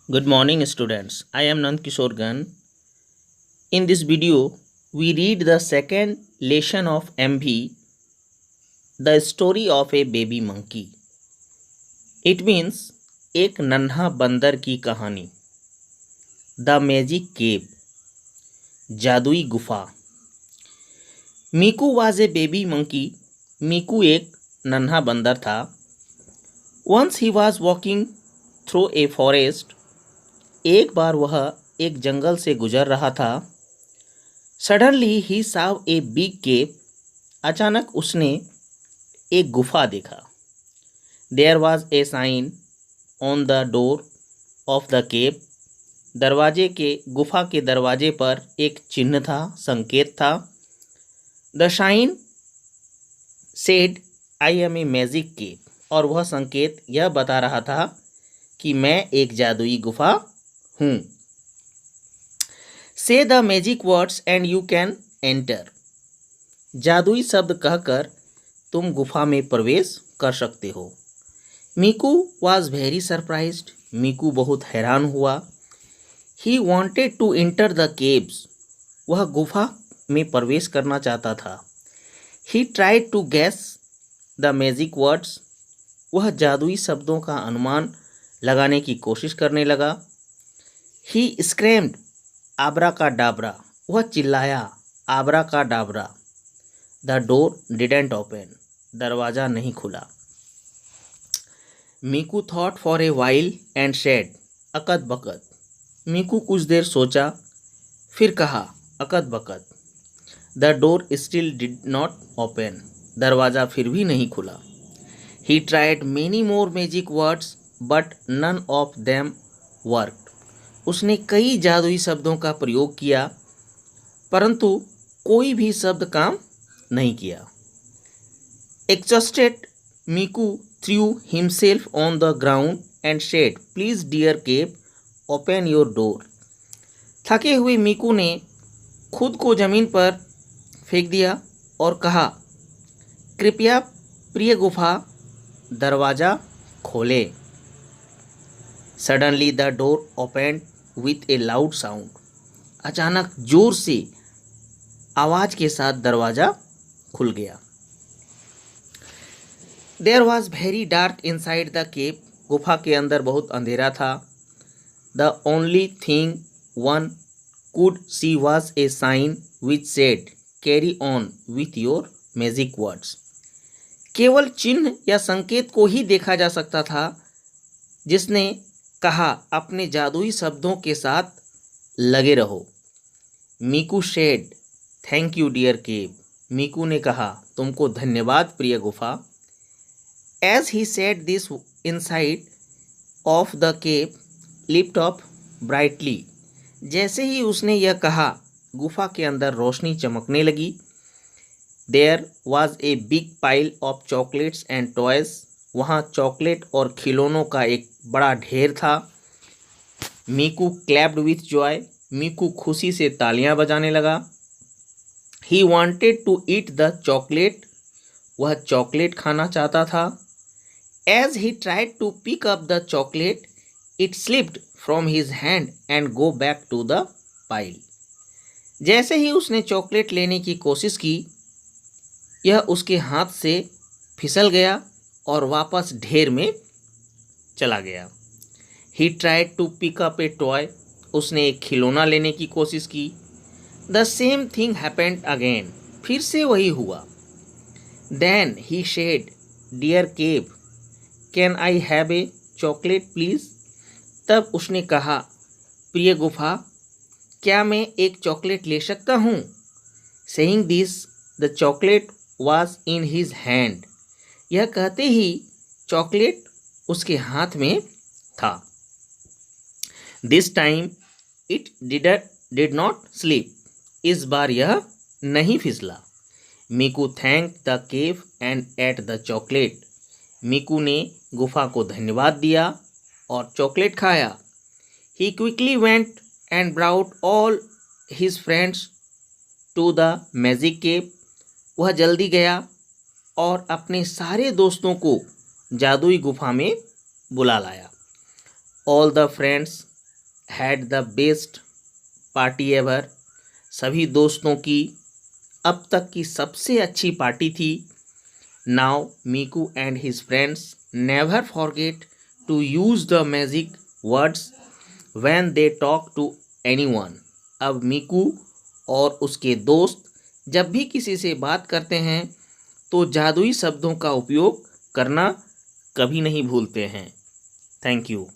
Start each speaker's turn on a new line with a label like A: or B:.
A: Good morning, students. I am Nand Kishore Gan. In this video, we read the second lesson of MV, The Story of a Baby Monkey. It means एक नन्हा बंदर की कहानी. The magic cave, जादुई गुफा. Meeku was a baby monkey. Meeku एक नन्हा बंदर था. Once he was walking through a forest. एक बार वह एक जंगल से गुजर रहा था. Suddenly he saw a big cave. अचानक उसने एक गुफा देखा. There was a sign on the door of the cave. गुफा के दरवाजे पर एक चिन्ह था, संकेत था. The sign said I am a magic cave. और वह संकेत यह बता रहा था कि मैं एक जादुई गुफा हूँ. से the magic words and you can enter. जादुई शब्द कहकर तुम गुफा में प्रवेश कर सकते हो. Miku was very surprised. Miku बहुत हैरान हुआ. He wanted to enter the caves. वह गुफा में प्रवेश करना चाहता था. He tried to guess the magic words. वह जादुई शब्दों का अनुमान लगाने की कोशिश करने लगा. ही स्क्रैम्ड आबरा का डाबरा. वह चिल्लाया, abracadabra. The door didn't open. दरवाज़ा नहीं खुला. Meeku thought for a while and said अकद बकद. मीकू कुछ देर सोचा, फिर कहा अकद बकद. The door still did not open. दरवाज़ा फिर भी नहीं खुला. He tried many more magic words but none of them worked. उसने कई जादुई शब्दों का प्रयोग किया, परंतु कोई भी शब्द काम नहीं किया. Exhausted Meeku threw himself on the ground and said please dear cave open your door. थके हुए मीकू ने खुद को जमीन पर फेंक दिया और कहा, कृपया प्रिय गुफा दरवाज़ा खोले. Suddenly the door opened with a loud sound. अचानक जोर से आवाज के साथ दरवाजा खुल गया. There was very dark inside the cave. गुफा के अंदर बहुत अंधेरा था. The only thing one could see was a sign which said carry on with your magic words. केवल चिन्ह या संकेत को ही देखा जा सकता था, जिसने कहा अपने जादुई शब्दों के साथ लगे रहो. Miku said thank you dear cave. Miku ने कहा तुमको धन्यवाद प्रिय गुफा. As he said this inside of the cave lift up brightly. जैसे ही उसने यह कहा, गुफा के अंदर रोशनी चमकने लगी. There was a big pile of chocolates and toys. वहाँ चॉकलेट और खिलौनों का एक बड़ा ढेर था. Miku clapped with joy. Miku खुशी से तालियां बजाने लगा. He wanted to eat the chocolate. वह चॉकलेट खाना चाहता था. As he tried to pick up the chocolate it slipped from his hand and go back to the pile. जैसे ही उसने चॉकलेट लेने की कोशिश की, यह उसके हाथ से फिसल गया और वापस ढेर में चला गया. He tried to pick up a toy. उसने एक खिलौना लेने की कोशिश की. The same thing happened again. फिर से वही हुआ. Then he said dear cave can I have a chocolate please. तब उसने कहा, प्रिय गुफा क्या मैं एक चॉकलेट ले सकता हूँ. Saying this the chocolate was in his hand. यह कहते ही चॉकलेट उसके हाथ में था. This time it did not slip. इस बार यह नहीं फिसला. Meeku thank the cave and ate the chocolate. Meeku ने गुफा को धन्यवाद दिया और चॉकलेट खाया. He quickly went and brought all his friends to the magic cave. वह जल्दी गया और अपने सारे दोस्तों को जादुई गुफा में बुला लाया. All the friends had the best party ever, सभी दोस्तों की अब तक की सबसे अच्छी पार्टी थी। Now Meeku and his friends never forget to use the magic words when they talk to anyone. अब मीकू और उसके दोस्त जब भी किसी से बात करते हैं तो जादुई शब्दों का उपयोग करना कभी नहीं भूलते हैं। Thank you.